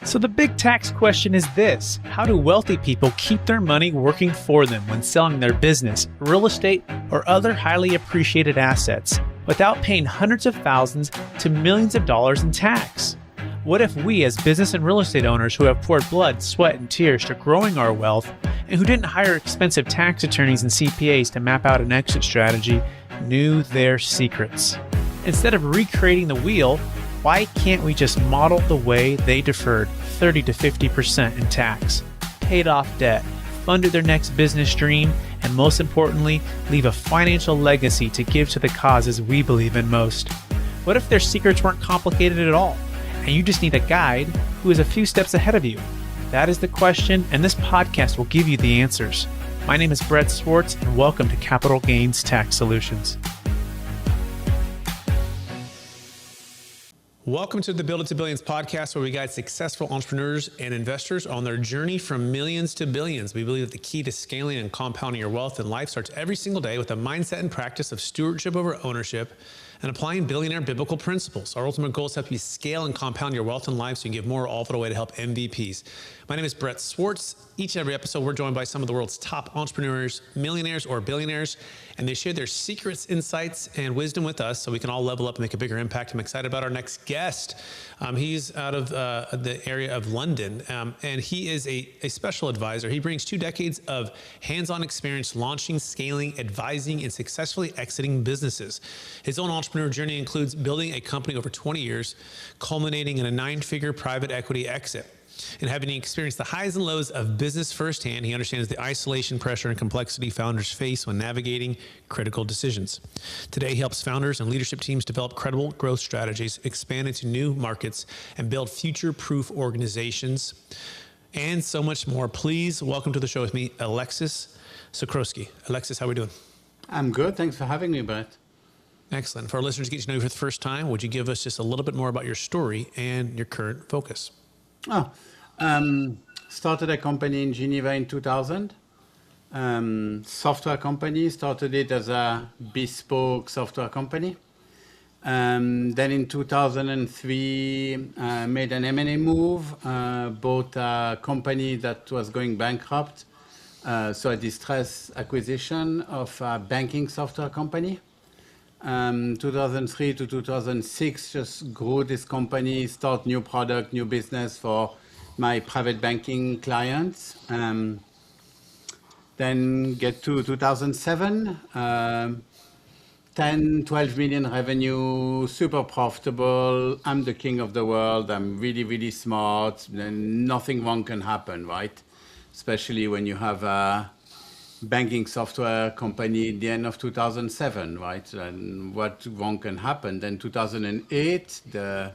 So the big tax question is this: how do wealthy people keep their money working for them when selling their business, real estate, or other highly appreciated assets without paying hundreds of thousands to millions of dollars in tax? What if we, as business and real estate owners who have poured blood, sweat, and tears to growing our wealth, and who didn't hire expensive tax attorneys and CPAs to map out an exit strategy, knew their secrets? Instead of recreating the wheel, why can't we just model the way they deferred 30 to 50% in tax, paid off debt, funded their next business dream, and most importantly, leave a financial legacy to give to the causes we believe in most? What if their secrets weren't complicated at all, and you just need a guide who is a few steps ahead of you? That is the question, and this podcast will give you the answers. My name is Brett Swarts, and welcome to Capital Gains Tax Solutions. Welcome to the Build It to Billions podcast, where we guide successful entrepreneurs and investors on their journey from millions to billions. We believe that the key to scaling and compounding your wealth in life starts every single day with a mindset and practice of stewardship over ownership and applying billionaire biblical principles. Our ultimate goals have to be scale and compound your wealth in life so you can give more all for the way to help MVPs. My name is Brett Swarts. Each and every episode, we're joined by some of the world's top entrepreneurs, millionaires, or billionaires, and they share their secrets, insights, and wisdom with us so we can all level up and make a bigger impact. I'm excited about our next guest. He's out of the area of London, and he is a special advisor. He brings 2 decades of hands-on experience launching, scaling, advising, and successfully exiting businesses. His own entrepreneur journey includes building a company over 20 years, culminating in a 9-figure private equity exit. And having experienced the highs and lows of business firsthand, he understands the isolation, pressure, and complexity founders face when navigating critical decisions. Today, he helps founders and leadership teams develop credible growth strategies, expand into new markets, and build future-proof organizations, and so much more. Please welcome to the show with me, Alexis Sikorsky. Alexis, how are we doing? I'm good. Thanks for having me, Brett. Excellent. For our listeners to get to know you for the first time, would you give us just a little bit more about your story and your current focus? Started a company in Geneva in 2000. Software company, started it as a bespoke software company. Then in 2003, made an M&A move, bought a company that was going bankrupt. So a distress acquisition of a banking software company. 2003 to 2006, just grew this company, start new product, new business for my private banking clients. Then get to 2007, 10, 12 million revenue, super profitable. I'm the king of the world. I'm really, really smart. Then nothing wrong can happen, right? Especially when you have a banking software company at the end of 2007, right? And what wrong can happen? Then 2008, the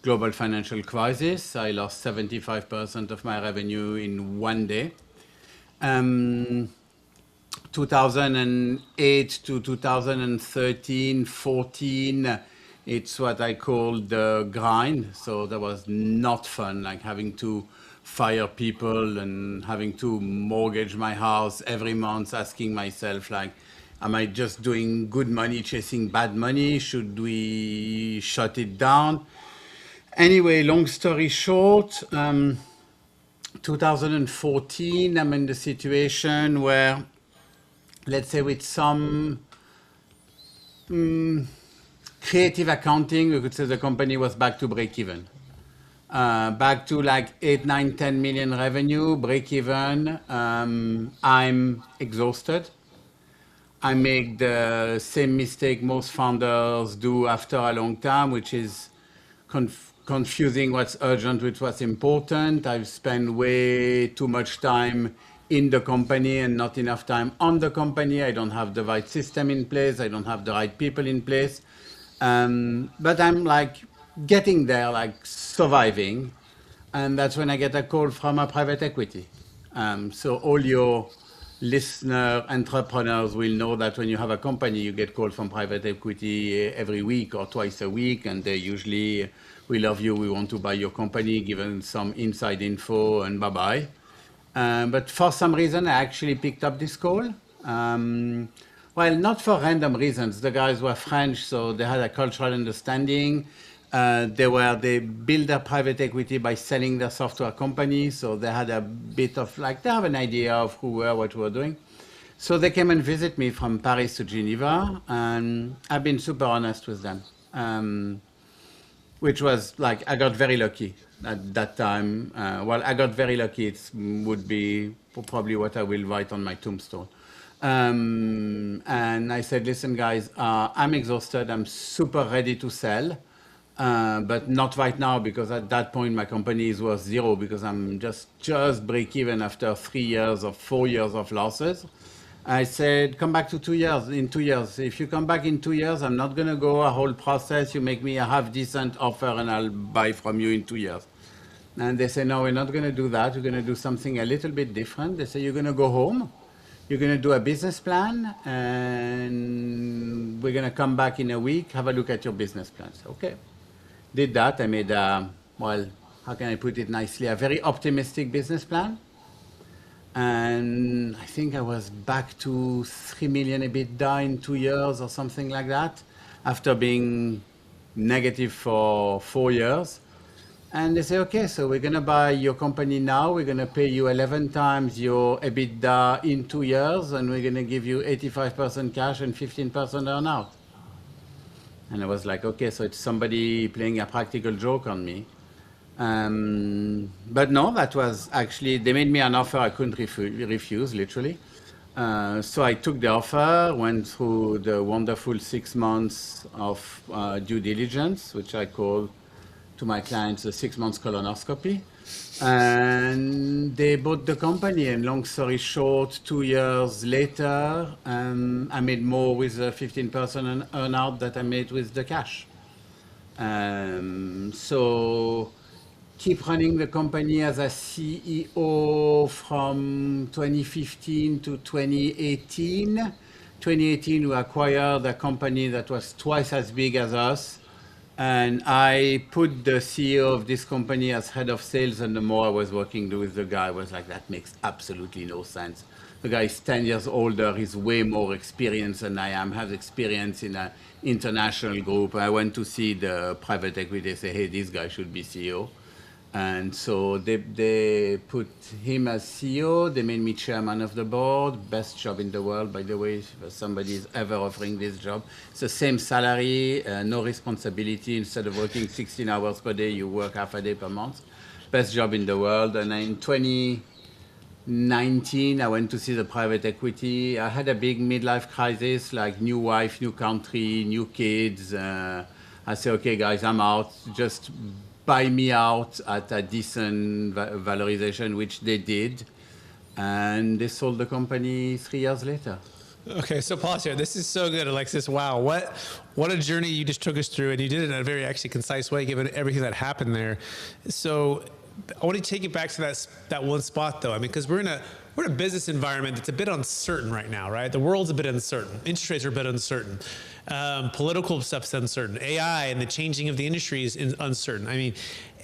global financial crisis. I lost 75% of my revenue in one day. 2008 to 2013, 14, it's what I call the grind. So that was not fun, like having to fire people and having to mortgage my house every month, asking myself, like, am I just doing good money, chasing bad money? Should we shut it down? Anyway, long story short, 2014, I'm in the situation where, let's say with some creative accounting, we could say the company was back to break even. Back to like 8, 9, 10 million revenue, break even. I'm exhausted. I make the same mistake most founders do after a long time, which is confusing what's urgent with what's important. I've spent way too much time in the company and not enough time on the company. I don't have the right system in place. I don't have the right people in place. But I'm like getting there, like surviving. And that's when I get a call from a private equity. So all your listener entrepreneurs will know that when you have a company, you get called from private equity every week or twice a week. And they usually, we love you, we want to buy your company, given some inside info and bye-bye. But for some reason, I actually picked up this call. Well, not for random reasons. The guys were French, so they had a cultural understanding. They built their private equity by selling their software company, so they had a bit of like, they have an idea of who we are, what we were doing. So they came and visit me from Paris to Geneva, and I've been super honest with them, which was like, I got very lucky at that time. Well, I got very lucky. It would be probably what I will write on my tombstone. And I said, listen, guys, I'm exhausted. I'm super ready to sell, but not right now, because at that point my company is worth zero, because I'm just break even after 3 years or 4 years of losses. I said, come back to 2 years, in 2 years. If you come back in 2 years, I'm not going to go a whole process. You make me a half decent offer and I'll buy from you in 2 years. And they say, no, we're not going to do that. We're going to do something a little bit different. They say, you're going to go home. You're going to do a business plan, and we're going to come back in a week, have a look at your business plan. So, okay. Did that. I made, well, how can I put it nicely, a very optimistic business plan. And I think I was back to 3 million EBITDA in 2 years or something like that, after being negative for 4 years. And they say, okay, so we're going to buy your company now. We're going to pay you 11 times your EBITDA in 2 years, and we're going to give you 85% cash and 15% earnout. And I was like, okay, so it's somebody playing a practical joke on me. But no, that was actually, they made me an offer I couldn't refuse, literally. So I took the offer, went through the wonderful 6 months of due diligence, which I call to my clients a 6 months colonoscopy. And they bought the company, and long story short, 2 years later, I made more with the 15% earnout that I made with the cash. So keep running the company as a CEO from 2015 to 2018. 2018, we acquired a company that was twice as big as us. And I put the CEO of this company as head of sales, and the more I was working with the guy, I was like, that makes absolutely no sense. The guy is 10 years older, he's way more experienced than I am, has experience in an international group. I went to see the private equity, say, hey, this guy should be CEO. And so they put him as CEO, they made me chairman of the board, best job in the world, by the way, if somebody is ever offering this job. It's the same salary, no responsibility. Instead of working 16 hours per day, you work half a day per month. Best job in the world. And in 2019, I went to see the private equity. I had a big midlife crisis, like new wife, new country, new kids. I said, okay, guys, I'm out. Just buy me out at a decent valorization, which they did. And they sold the company 3 years later. Okay, so pause here. This is so good, Alexis. Wow, what a journey you just took us through, and you did it in a very actually concise way, given everything that happened there. So I want to take you back to that one spot, though. I mean, because we're in a business environment that's a bit uncertain right now, right? The world's a bit uncertain. Interest rates are a bit uncertain. Political stuff's uncertain. AI and the changing of the industry is uncertain. I mean,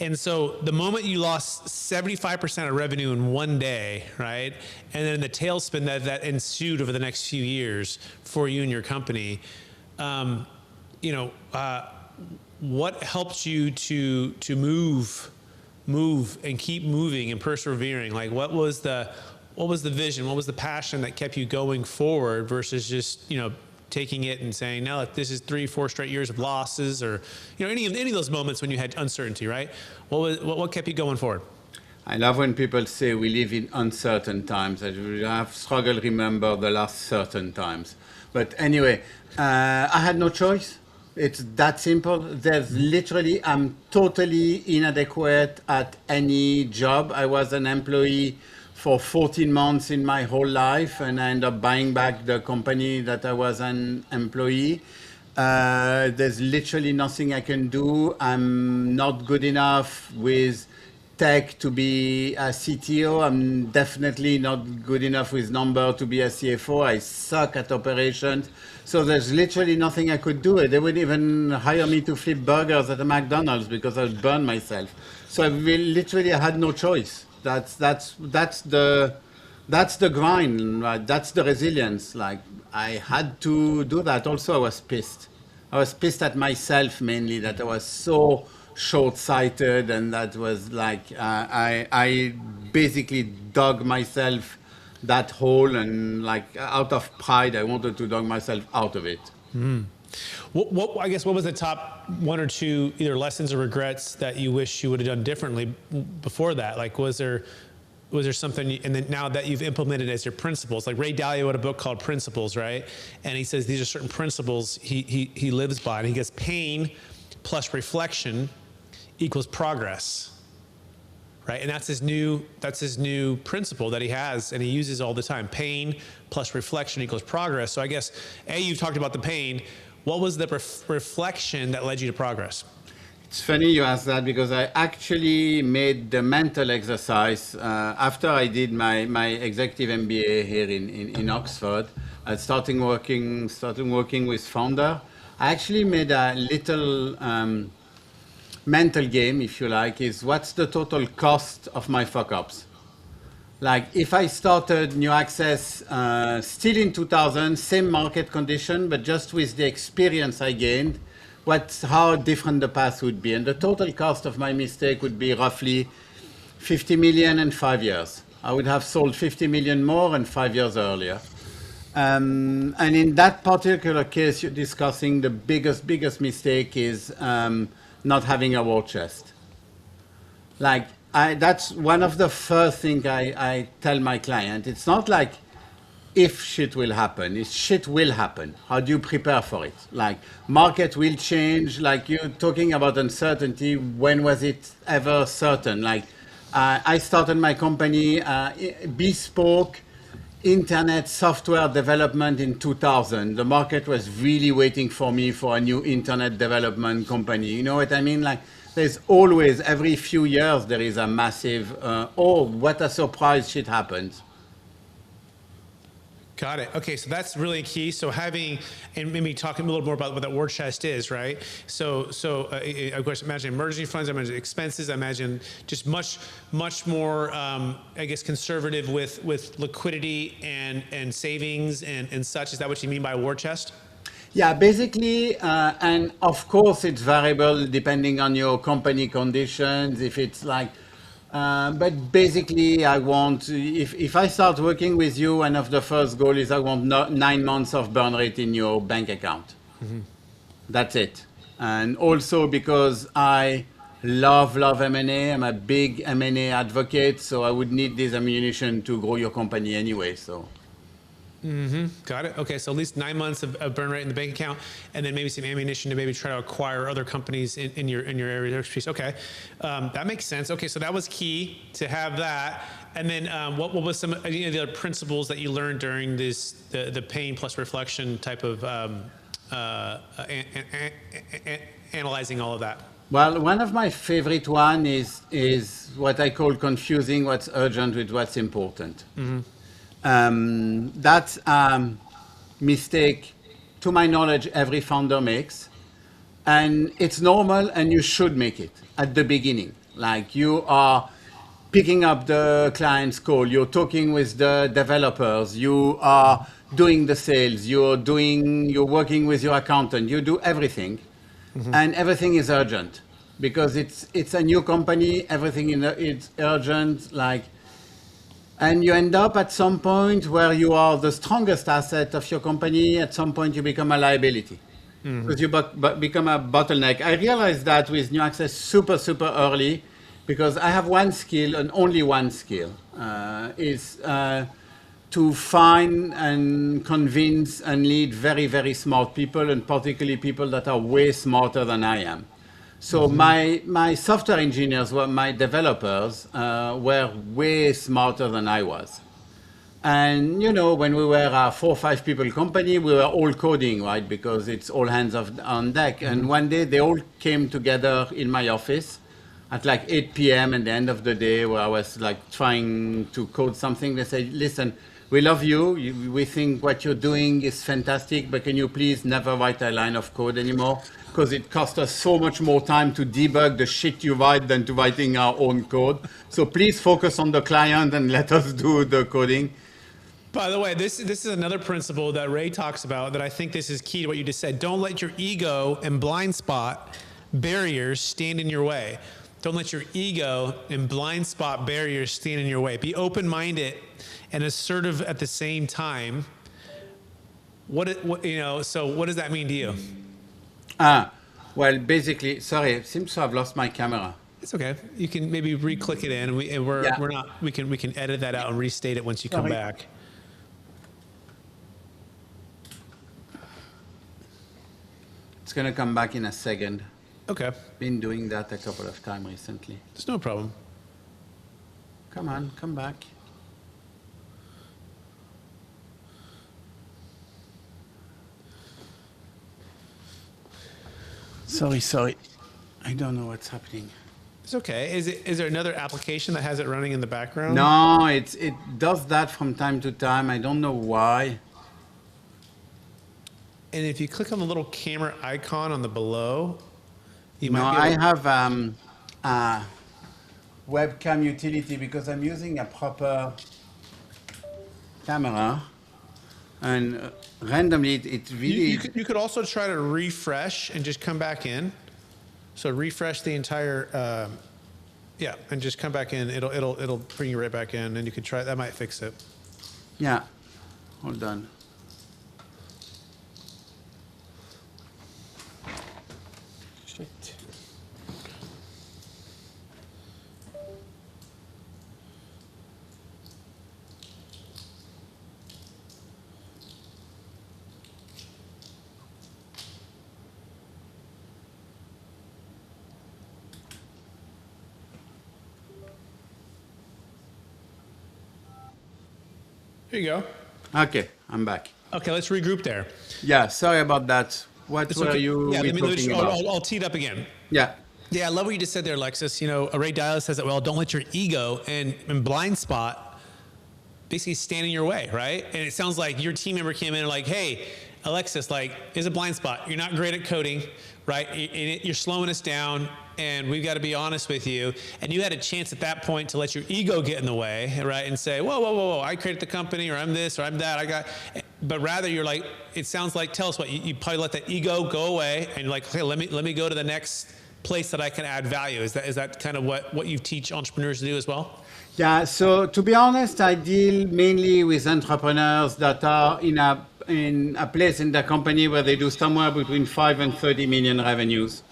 and so the moment you lost 75% of revenue in one day, right? And then the tailspin that ensued over the next few years for you and your company, what helped you to move and keep moving and persevering? Like, what was the vision? What was the passion that kept you going forward versus just, taking it and saying, no, this is 3-4 straight years of losses, or, any of those moments when you had uncertainty, right? What kept you going forward? I love when people say we live in uncertain times. I have struggled remember the last certain times. But anyway, I had no choice. It's that simple. I'm totally inadequate at any job. I was an employee for 14 months in my whole life, and I ended up buying back the company that I was an employee. There's literally nothing I can do. I'm not good enough with tech to be a CTO. I'm definitely not good enough with number to be a CFO. I suck at operations. So there's literally nothing I could do. They wouldn't even hire me to flip burgers at a McDonald's because I'd burn myself. So I literally had no choice. That's the grind, right? That's the resilience. Like, I had to do that. Also, I was pissed. I was pissed at myself mainly that I was so short-sighted, and that was like I basically dug myself that hole, and like out of pride, I wanted to dug myself out of it. I guess what was the top one or two either lessons or regrets that you wish you would have done differently before that? Like, was there something, and then now that you've implemented as your principles, like Ray Dalio wrote a book called Principles, right? And he says these are certain principles he lives by, and he gets pain plus reflection equals progress, right? And that's his new principle that he has, and he uses all the time. Pain plus reflection equals progress. So I guess, you've talked about the pain. What was the reflection that led you to progress? It's funny you ask that, because I actually made the mental exercise after I did my executive MBA here in Oxford. I started working with founder. I actually made a little mental game, if you like, is what's the total cost of my fuck-ups? Like, if I started New Access still in 2000, same market condition, but just with the experience I gained, how different the path would be. And the total cost of my mistake would be roughly 50 million in 5 years. I would have sold 50 million more in 5 years earlier. And in that particular case, you're discussing the biggest mistake is not having a war chest. Like, that's one of the first things I tell my client. It's not like if shit will happen, it's shit will happen. How do you prepare for it? Like, market will change. Like, you're talking about uncertainty. When was it ever certain? Like, I started my company, bespoke internet software development in 2000. The market was really waiting for me for a new internet development company. You know what I mean? Like, there's always, every few years, there is a massive, oh, what a surprise, shit happens. Got it. Okay, so that's really key. So having, and maybe talking a little more about what that war chest is, right? So of course, imagine emergency funds, I imagine expenses, I imagine just much more, I guess, conservative with liquidity and savings and such. Is that what you mean by war chest? Yeah, basically, and of course it's variable depending on your company conditions. If it's like, but basically I want, if I start working with you, one of the first goal is I want 9 months of burn rate in your bank account. Mm-hmm. That's it. And also because I love M&A, I'm a big M&A advocate, so I would need this ammunition to grow your company anyway, so. Mm-hmm. Got it. Okay, so at least 9 months of burn rate in the bank account, and then maybe some ammunition to maybe try to acquire other companies in your area of expertise. Okay, that makes sense. Okay, so that was key to have that. And then what was some of the other principles that you learned during the pain plus reflection type of analyzing all of that? Well, one of my favorite one is what I call confusing what's urgent with what's important. Mm-hmm. That's a mistake, to my knowledge, every founder makes. And it's normal, and you should make it at the beginning. Like, you are picking up the client's call, you're talking with the developers, you are doing the sales, you're working with your accountant, you do everything. Mm-hmm. And everything is urgent. Because it's a new company, everything it's urgent, like. And you end up at some point where you are the strongest asset of your company. At some point, you become a liability. Mm-hmm. Because you become a bottleneck. I realized that with New Access super early, because I have one skill, and only one skill, is to find and convince and lead very smart people, and particularly people that are way smarter than I am. So mm-hmm. my software engineers, my developers, were way smarter than I was. And, you know, when we were a 4 or 5 people company, we were all coding, right? Because it's all hands on deck. Mm-hmm. And one day they all came together in my office at like 8 p.m. at the end of the day, where I was like trying to code something. They said, listen, we love you. We think what you're doing is fantastic, but can you please never write a line of code anymore? Because it costs us so much more time to debug the shit you write than to writing our own code. So please focus on the client and let us do the coding. By the way, this is another principle that Ray talks about that I think this is key to what you just said. Don't let your ego and blind spot barriers stand in your way. Don't let your ego and blind spot barriers stand in your way. Be open-minded and assertive at the same time. So what does that mean to you? Well, basically, sorry, it seems to have lost my camera. It's okay. You can maybe re-click it in, we can edit that out and restate it once you come back. It's gonna come back in a second. Okay. Been doing that a couple of times recently. There's no problem. Come on, come back. Sorry. I don't know what's happening. It's okay. Is there another application that has it running in the background? No, it does that from time to time. I don't know why. And if you click on the little camera icon on the below, you might No, be able I have a webcam utility because I'm using a proper camera, and randomly it really. You could also try to refresh and just come back in. So refresh the entire, and just come back in. It'll bring you right back in, and you could try. That might fix it. Yeah, hold on. Shit. Here you go. Okay, I'm back. Okay, let's regroup there. Yeah, sorry about that. What It's were okay. you Yeah, talking about? I'll tee it up again. Yeah. Yeah, I love what you just said there, Alexis. Ray Dalio says that, well, don't let your ego and blind spot basically stand in your way, right? And it sounds like your team member came in and like, hey, Alexis, there's a blind spot. You're not great at coding, right? You're slowing us down, and we've got to be honest with you. And you had a chance at that point to let your ego get in the way, right? And say, whoa, I created the company, or I'm this, or I'm that, but rather you're like, it sounds like, tell us what, you probably let that ego go away, and you're like, okay, let me go to the next place that I can add value. Is that kind of what you teach entrepreneurs to do as well? Yeah, so to be honest, I deal mainly with entrepreneurs that are in a place in their company where they do somewhere between 5 and 30 million revenues.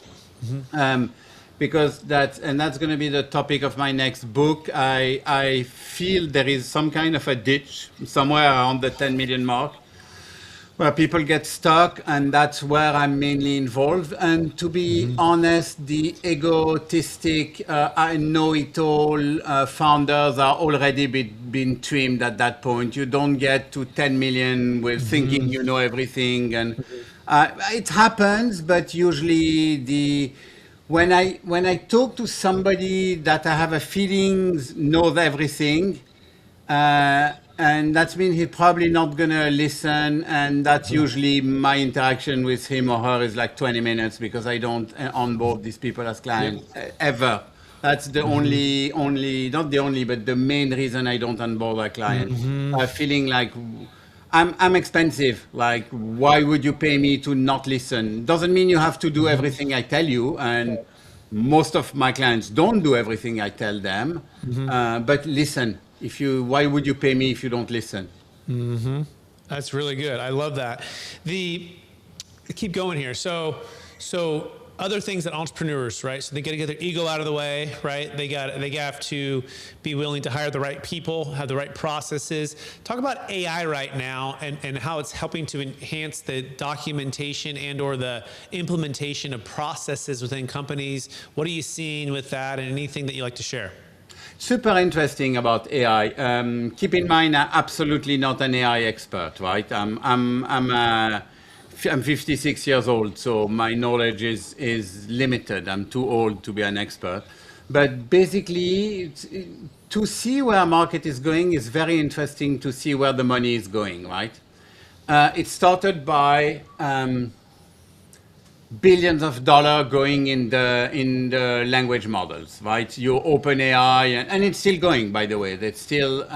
Mm-hmm. Because that's going to be the topic of my next book. I feel there is some kind of a ditch somewhere around the 10 million mark where people get stuck, and that's where I'm mainly involved. And to be honest, the egotistic, I know-it-all founders are already been trimmed at that point. You don't get to 10 million with thinking you know everything, and it happens. But usually, when I talk to somebody that I have a feeling knows everything. And that means he's probably not going to listen. And that's usually my interaction with him or her is like 20 minutes because I don't onboard these people as clients ever. That's the only, not the only, but the main reason I don't onboard a client. Feeling like I'm expensive. Like, why would you pay me to not listen? Doesn't mean you have to do everything I tell you. And most of my clients don't do everything I tell them. But listen. Why would you pay me if you don't listen? That's really good. I love that. Keep going here. So other things that entrepreneurs, right? So they got to get their ego out of the way, right? They have to be willing to hire the right people, have the right processes. Talk about AI right now and how it's helping to enhance the documentation and or the implementation of processes within companies. What are you seeing with that, and anything that you like to share? Super interesting about AI. Keep in mind, I'm absolutely not an AI expert, right? I'm 56 years old, so my knowledge is limited. I'm too old to be an expert. But basically, to see where a market is going is very interesting to see where the money is going, right? It started by billions of dollars going in the language models, right? Your open AI, and it's still going, by the way. It's still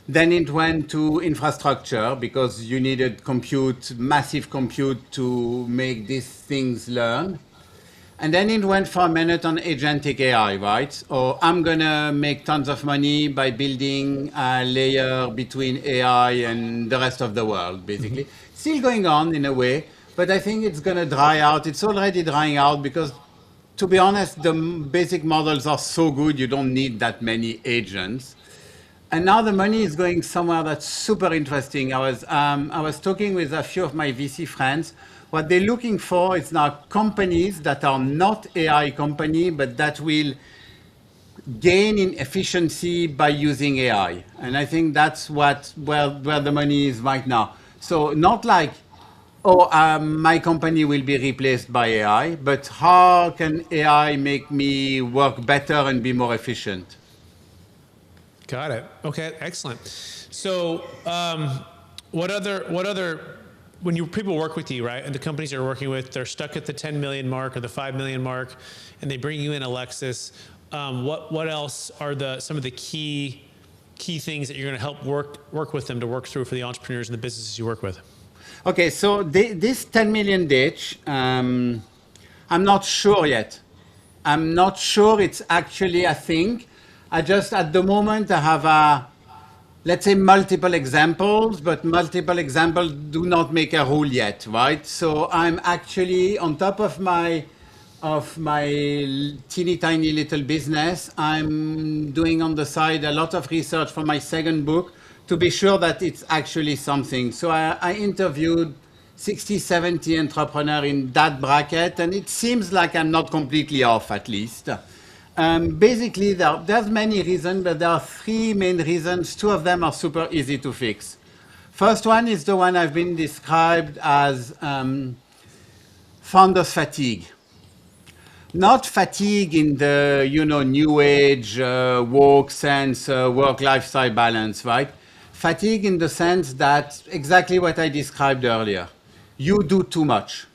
Then it went to infrastructure because you needed compute, massive compute to make these things learn. And then it went for a minute on agentic AI, right? Or I'm going to make tons of money by building a layer between AI and the rest of the world, basically. Still going on in a way, but I think it's going to dry out. It's already drying out because, to be honest, the basic models are so good, you don't need that many agents. And now the money is going somewhere that's super interesting. I was talking with a few of my VC friends. What they're looking for is now companies that are not AI company, but that will gain in efficiency by using AI. And I think that's where the money is right now. So not like, oh, my company will be replaced by AI, but how can AI make me work better and be more efficient? Got it. Okay, excellent. So, what other, when people work with you, right, and the companies you're working with, they're stuck at the 10 million mark or the 5 million mark, and they bring you in Alexis. What else are some of the key things that you're going to help work with them to work through for the entrepreneurs and the businesses you work with? Okay, so this 10 million ditch, I'm not sure yet. I'm not sure it's actually a thing. At the moment, I have let's say multiple examples, but multiple examples do not make a rule yet, right? So I'm actually on top of my teeny tiny little business. I'm doing on the side a lot of research for my second book to be sure that it's actually something. So I interviewed 60, 70 entrepreneurs in that bracket, and it seems like I'm not completely off, at least. Basically, there's many reasons, but there are three main reasons. Two of them are super easy to fix. First one is the one I've been described as founders fatigue. Not fatigue in the new age woke sense, work-lifestyle balance, right? Fatigue in the sense that exactly what I described earlier. You do too much.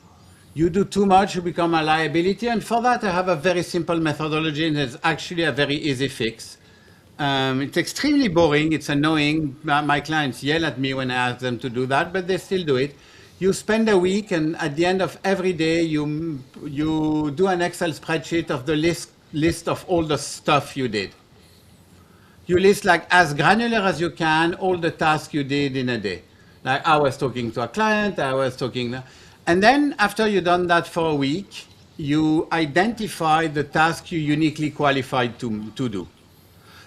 You do too much, you become a liability. And for that, I have a very simple methodology, and it's actually a very easy fix. It's extremely boring. It's annoying. My clients yell at me when I ask them to do that, but they still do it. You spend a week, and at the end of every day, you do an Excel spreadsheet of the list of all the stuff you did. You list like as granular as you can all the tasks you did in a day. Like I was talking to a client, and then after you've done that for a week, you identify the task you're uniquely qualified to do.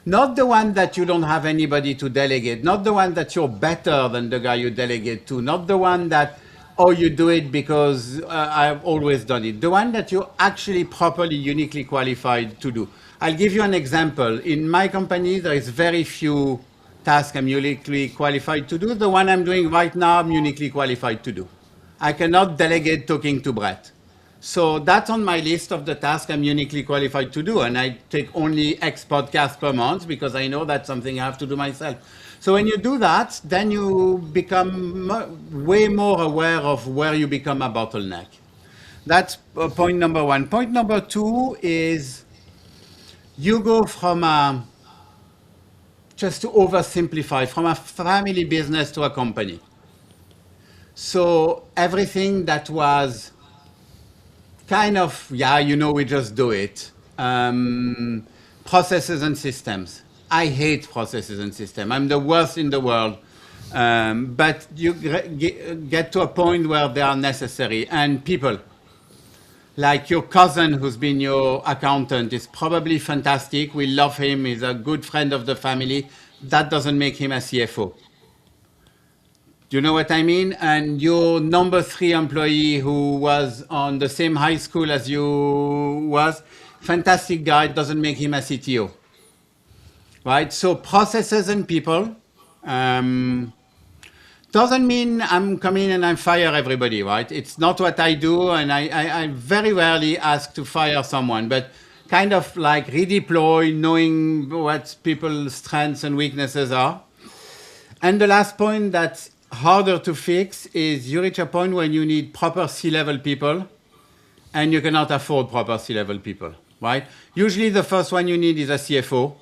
Not the one that you don't have anybody to delegate, not the one that you're better than the guy you delegate to, not the one that, oh, you do it because I've always done it. The one that you're actually properly uniquely qualified to do. I'll give you an example. In my company, there is very few tasks I'm uniquely qualified to do. The one I'm doing right now, I'm uniquely qualified to do. I cannot delegate talking to Brett. So that's on my list of the tasks I'm uniquely qualified to do. And I take only X podcasts per month because I know that's something I have to do myself. So when you do that, then you become way more aware of where you become a bottleneck. That's point number one. Point number two is you go from just to oversimplify, from a family business to a company. So everything that was kind of, we just do it. Processes and systems. I hate processes and systems. I'm the worst in the world. But you get to a point where they are necessary. And people, like your cousin who's been your accountant, is probably fantastic. We love him. He's a good friend of the family. That doesn't make him a CFO. Do you know what I mean? And your number 3 employee who was on the same high school as you was, fantastic guy, doesn't make him a CTO. Right? So processes and people doesn't mean I'm coming and I fire everybody, right? It's not what I do, and I very rarely ask to fire someone, but kind of like redeploy, knowing what people's strengths and weaknesses are. And the last point that's harder to fix is you reach a point when you need proper C-level people and you cannot afford proper C-level people, right? Usually the first one you need is a CFO.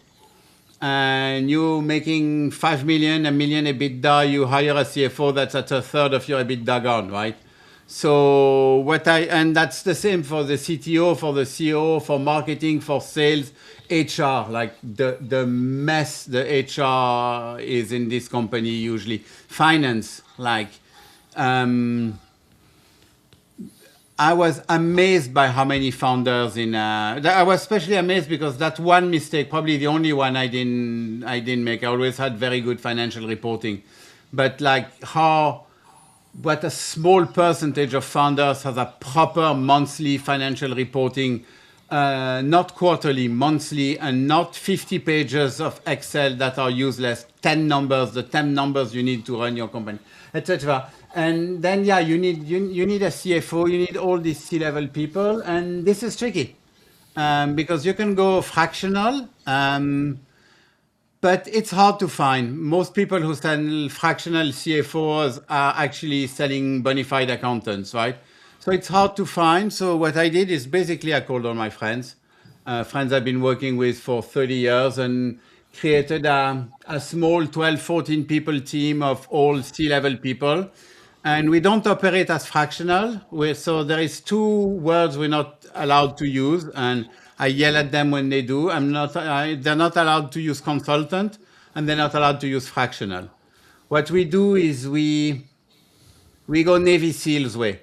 and you're making 5 million, a million EBITDA, you hire a CFO that's at a third of your EBITDA gone, right? So and that's the same for the CTO, for the CEO, for marketing, for sales, HR, like the mess the HR is in this company usually. Finance, like, I was amazed by how many founders I was especially amazed because that one mistake, probably the only one I didn't make. I always had very good financial reporting, but like what a small percentage of founders has a proper monthly financial reporting, not quarterly, monthly, and not 50 pages of Excel that are useless, 10 numbers, the 10 numbers you need to run your company, etc. And then, yeah, you need a CFO, you need all these C-level people, and this is tricky because you can go fractional, but it's hard to find. Most people who sell fractional CFOs are actually selling bona fide accountants, right? So it's hard to find. So what I did is basically I called all my friends I've been working with for 30 years, and created a small 12, 14 people team of all C-level people. And we don't operate as fractional. So there is two words we're not allowed to use, and I yell at them when they do. They're not allowed to use consultant, and they're not allowed to use fractional. What we do is we go Navy SEALs way.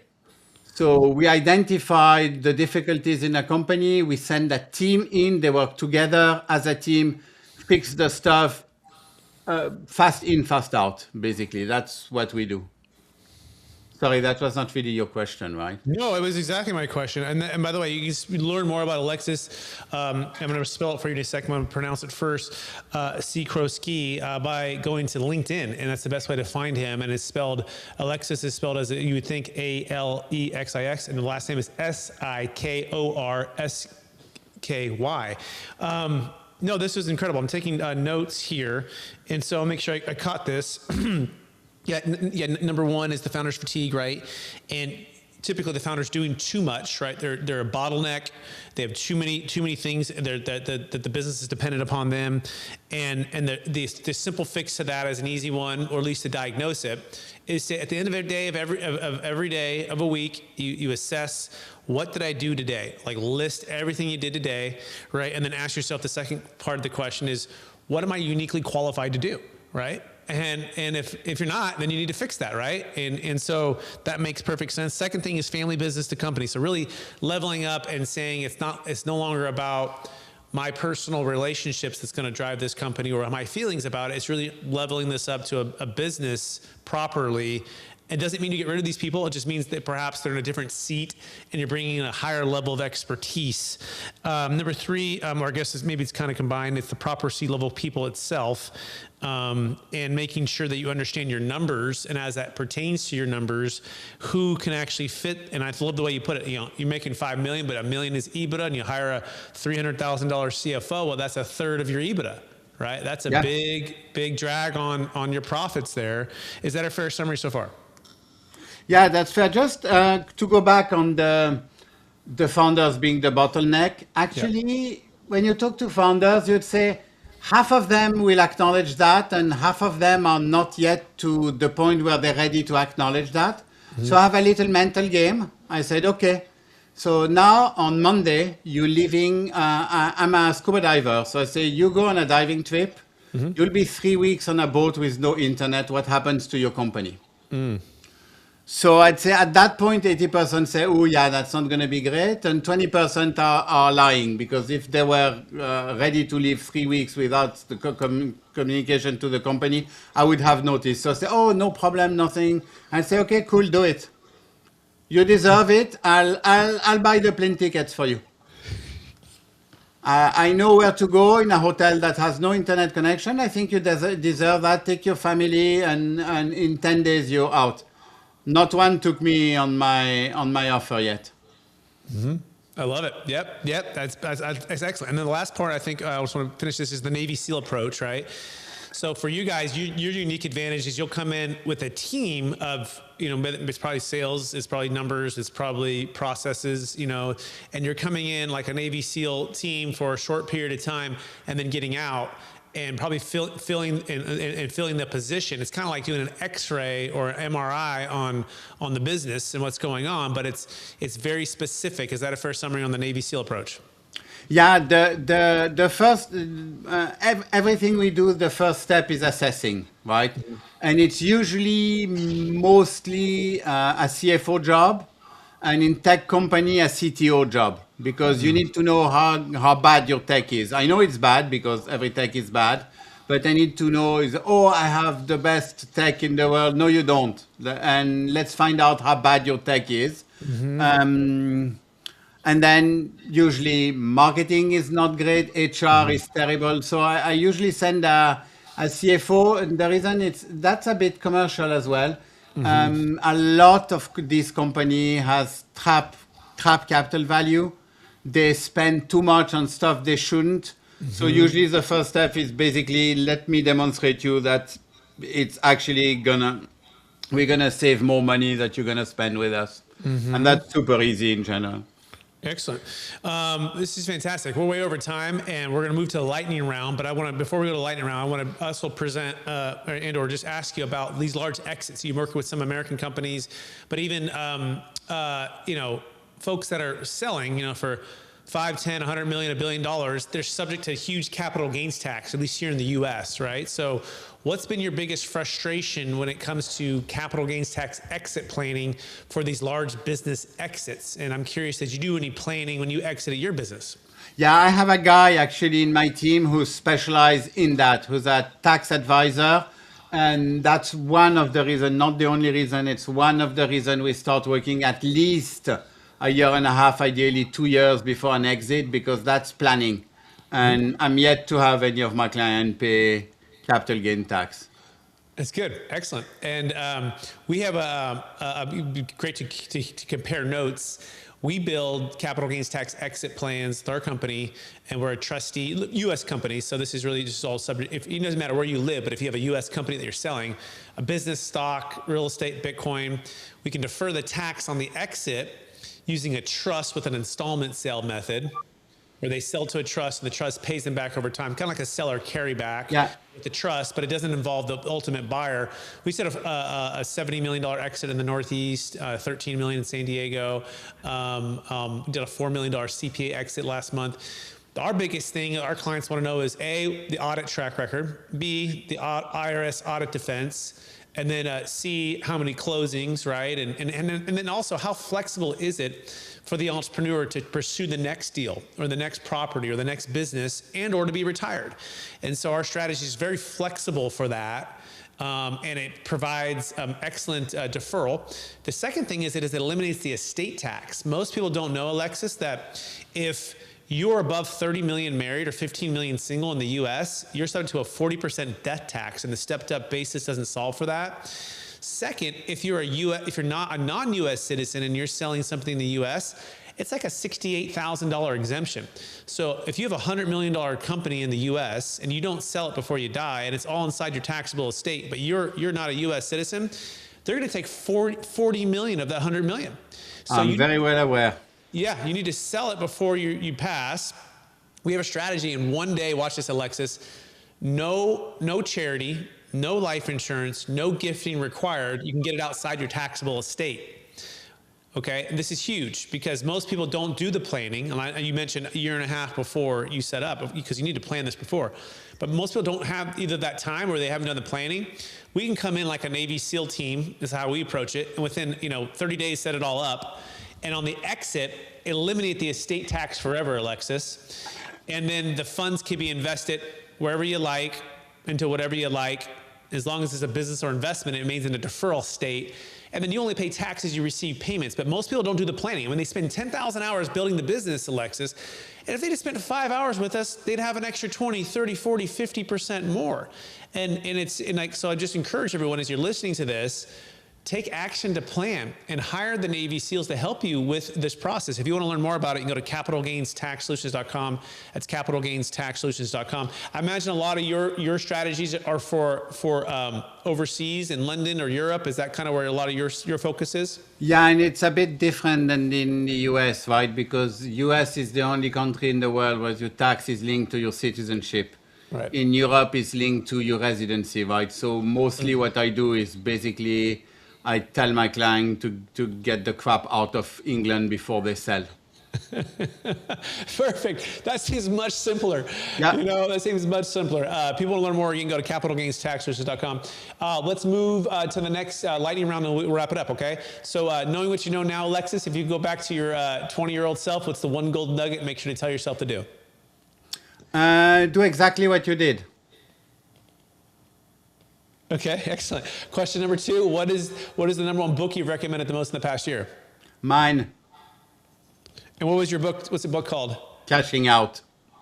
So we identify the difficulties in a company. We send a team in. They work together as a team, fix the stuff, fast in, fast out. Basically, that's what we do. Sorry, that was not really your question, right? No, it was exactly my question. And by the way, you can learn more about Alexis. I'm going to spell it for you in a second. I'm going to pronounce it first. Sikorsky, by going to LinkedIn, and that's the best way to find him. And it's spelled, Alexis is spelled as you would think Alexix, and the last name is Sikorsky. No, this was incredible. I'm taking notes here, and so I'll make sure I caught this. Yeah, number one is the founder's fatigue, right? And typically the founder's doing too much, right? They're a bottleneck. They have too many things that the business is dependent upon them. And the simple fix to that is an easy one, or at least to diagnose it, is to, at the end of every day of a week, you assess, what did I do today? Like, list everything you did today, right? And then ask yourself, the second part of the question is, what am I uniquely qualified to do, right? And if you're not, then you need to fix that, right? And so that makes perfect sense. Second thing is family business to company. So really leveling up and saying it's no longer about my personal relationships that's going to drive this company, or my feelings about it. It's really leveling this up to a business properly. It doesn't mean you get rid of these people. It just means that perhaps they're in a different seat and you're bringing in a higher level of expertise. Number three, or I guess maybe it's kind of combined, it's the proper C-level people itself, and making sure that you understand your numbers, and as that pertains to your numbers, who can actually fit. And I love the way you put it. You're making $5 million, but $1 million is EBITDA, and you hire a $300,000 CFO. Well, that's a third of your EBITDA. Right? That's a big drag on your profits there. Is that a fair summary so far? Yeah, that's fair. Just to go back on the founders being the bottleneck, actually, when you talk to founders, you'd say half of them will acknowledge that, and half of them are not yet to the point where they're ready to acknowledge that. Mm-hmm. So I have a little mental game. I said, okay, so now on Monday, you're leaving, I'm a scuba diver. So I say, you go on a diving trip, mm-hmm. You'll be 3 weeks on a boat with no internet. What happens to your company? Mm. So I'd say at that point, 80% say, oh yeah, that's not going to be great. And 20% are lying, because if they were ready to leave 3 weeks without the communication to the company, I would have noticed. So I say, oh, no problem, nothing. I say, okay, cool, do it. You deserve it. I'll buy the plane tickets for you. I know where to go in a hotel that has no internet connection. I think you deserve that. Take your family, and in 10 days you're out. Not one took me on my offer yet. Mm-hmm. I love it. Yep. That's excellent. And then the last part, I think I just want to finish this, is the Navy SEAL approach, right? So for you guys, your unique advantage is you'll come in with a team of, it's probably sales, it's probably numbers, it's probably processes, and you're coming in like a Navy SEAL team for a short period of time and then getting out. and probably filling the position. It's kind of like doing an X-ray or an MRI on the business and what's going on, but it's very specific. Is that a fair summary on the Navy SEAL approach? Yeah, the first everything we do, the first step is assessing, right? And it's usually mostly a CFO job, and in tech company a CTO job, because you need to know how bad your tech is. I know it's bad because every tech is bad, but I need to know I have the best tech in the world. No, you don't. And let's find out how bad your tech is. And then usually marketing is not great, HR is terrible. So I usually send a CFO, and the reason that's a bit commercial as well. A lot of this company has trap capital value. They spend too much on stuff they shouldn't. So usually the first step is basically, let me demonstrate you that it's actually we're gonna save more money that you're gonna spend with us. And that's super easy in general. Excellent. This is fantastic. We're way over time, and we're going to move to the lightning round. But before we go to the lightning round, I want to also present or just ask you about these large exits. You work with some American companies, but even folks that are selling, for 5, 10, 100 million, $1 billion, they're subject to huge capital gains tax, at least here in the U.S., right? So what's been your biggest frustration when it comes to capital gains tax exit planning for these large business exits? And I'm curious, did you do any planning when you exited your business? Yeah, I have a guy actually in my team who's specialized in that, who's a tax advisor. And that's one of the reasons, not the only reason, it's one of the reasons we start working at least a year and a half, ideally 2 years before an exit, because that's planning. And I'm yet to have any of my clients pay capital gain tax. That's good. Excellent. And we have great to compare notes. We build capital gains tax exit plans with our company, and we're a trustee, U.S. company. So this is really just all subject. It doesn't matter where you live, but if you have a U.S. company that you're selling, a business, stock, real estate, Bitcoin, we can defer the tax on the exit using a trust with an installment sale method, where they sell to a trust and the trust pays them back over time, kind of like a seller carryback with the trust, but it doesn't involve the ultimate buyer. We set a $70 million exit in the Northeast, $13 million in San Diego, did a $4 million CPA exit last month. Our biggest thing our clients want to know is A, the audit track record, B, the IRS audit defense, and then C, how many closings, right? And then also, how flexible is it for the entrepreneur to pursue the next deal or the next property or the next business and or to be retired? And so our strategy is very flexible for that. And it provides excellent deferral. The second thing is it eliminates the estate tax. Most people don't know, Alexis, that if you're above 30 million married or 15 million single in the US, you're subject to a 40% death tax, and the stepped up basis doesn't solve for that. Second, if you're not a non-US citizen and you're selling something in the US, it's like a $68,000 exemption. So if you have a $100 million company in the US and you don't sell it before you die, and it's all inside your taxable estate, but you're not a US citizen, they're going to take 40 million of that 100 million. So I'm very well aware. Yeah, you need to sell it before you pass. We have a strategy in one day. Watch this, Alexis. No charity, no life insurance, no gifting required. You can get it outside your taxable estate. Okay, and this is huge because most people don't do the planning. And you mentioned a year and a half before you set up, because you need to plan this before. But most people don't have either that time or they haven't done the planning. We can come in like a Navy SEAL team, is how we approach it, and within 30 days set it all up. And on the exit, eliminate the estate tax forever, Alexis. And then the funds can be invested wherever you like, into whatever you like. As long as it's a business or investment, it remains in a deferral state. And then you only pay tax as you receive payments. But most people don't do the planning. When they spend 10,000 hours building the business, Alexis, and if they just spent 5 hours with us, they'd have an extra 20, 30, 40, 50% more. So I just encourage everyone, as you're listening to this, take action to plan and hire the Navy SEALs to help you with this process. If you want to learn more about it, you can go to capitalgainstaxsolutions.com. That's capitalgainstaxsolutions.com. I imagine a lot of your strategies are for overseas in London or Europe. Is that kind of where a lot of your focus is? Yeah, and it's a bit different than in the US, right? Because US is the only country in the world where your tax is linked to your citizenship. Right. In Europe, it's linked to your residency, right? So mostly what I do is basically I tell my client to get the crap out of England before they sell. Perfect. That seems much simpler. Yeah. That seems much simpler. People want to learn more, you can go to capitalgainstaxsolutions.com. Let's move to the next lightning round and we'll wrap it up, okay? So knowing what you know now, Alexis, if you go back to your 20-year-old self, what's the one gold nugget make sure to tell yourself to do? Do exactly what you did. Okay, excellent. Question number 2, what is the number one book you've recommended the most in the past year? Mine. And what was your book? What's the book called? Cashing Out.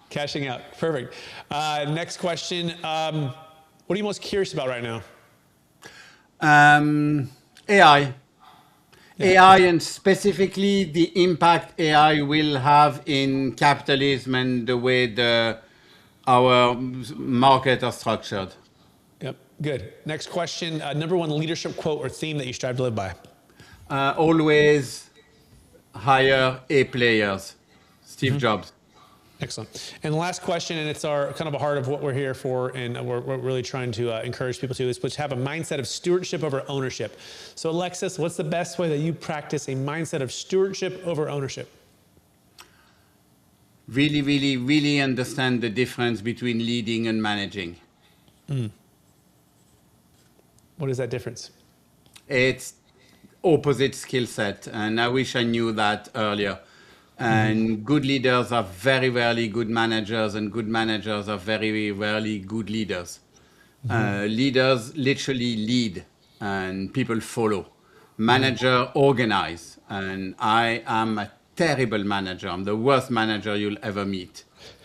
Cashing Out. Perfect. Next question. What are you most curious about right now? AI. AI and specifically the impact AI will have in capitalism and the way our markets are structured. Yep, good. Next question. Number one leadership quote or theme that you strive to live by? Always hire A players. Steve Jobs. Excellent. And the last question, and it's our kind of a heart of what we're here for, and we're really trying to encourage people to, is to have a mindset of stewardship over ownership. So Alexis, what's the best way that you practice a mindset of stewardship over ownership? Really, really, really understand the difference between leading and managing. What is that difference? It's opposite skill set, and I wish I knew that earlier. And good leaders are very rarely good managers, and good managers are very rarely good leaders. Leaders literally lead, and people follow. Manager organize, and I am a terrible manager. I'm the worst manager you'll ever meet.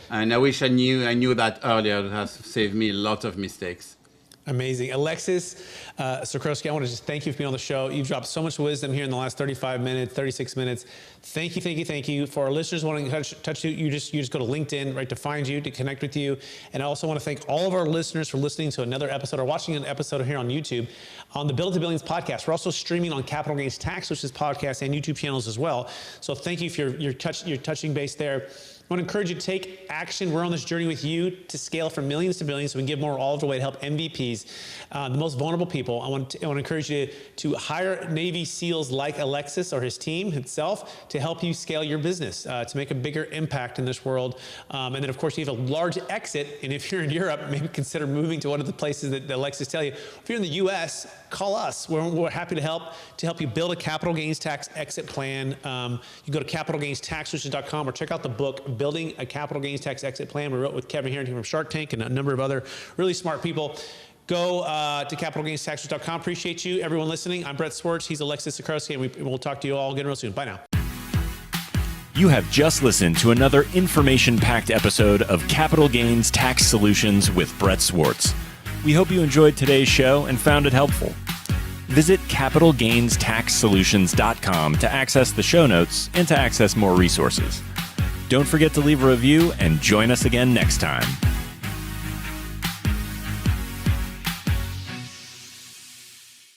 And I wish I knew that earlier. It has saved me a lot of mistakes. Amazing. Alexis Sikorsky, I want to just thank you for being on the show. You've dropped so much wisdom here in the last 35 minutes, 36 minutes. Thank you, thank you, thank you. For our listeners wanting to touch you, you just go to LinkedIn, right, to find you, to connect with you. And I also want to thank all of our listeners for listening to another episode or watching an episode here on YouTube on the Build to Billions podcast. We're also streaming on Capital Gains Tax, which is podcast and YouTube channels as well. So thank you for your touching base there. I want to encourage you to take action. We're on this journey with you to scale from millions to billions so we can give more all of the way to help MVPs, the most vulnerable people. I want to encourage you to hire Navy SEALs like Alexis or his team itself to help you scale your business, to make a bigger impact in this world. And then, of course, you have a large exit. And if you're in Europe, maybe consider moving to one of the places that Alexis tell you. If you're in the U.S., call us. We're happy to help you build a capital gains tax exit plan. You go to capitalgainstaxsolutions.com or check out the book, Building a Capital Gains Tax Exit Plan. We wrote with Kevin Harrington from Shark Tank and a number of other really smart people. Go to capitalgainstaxsolutions.com. Appreciate you, everyone listening. I'm Brett Swarts. He's Alexis Sikorsky, and we'll talk to you all again real soon. Bye now. You have just listened to another information-packed episode of Capital Gains Tax Solutions with Brett Swarts. We hope you enjoyed today's show and found it helpful. Visit capitalgainstaxsolutions.com to access the show notes and to access more resources. Don't forget to leave a review and join us again next time.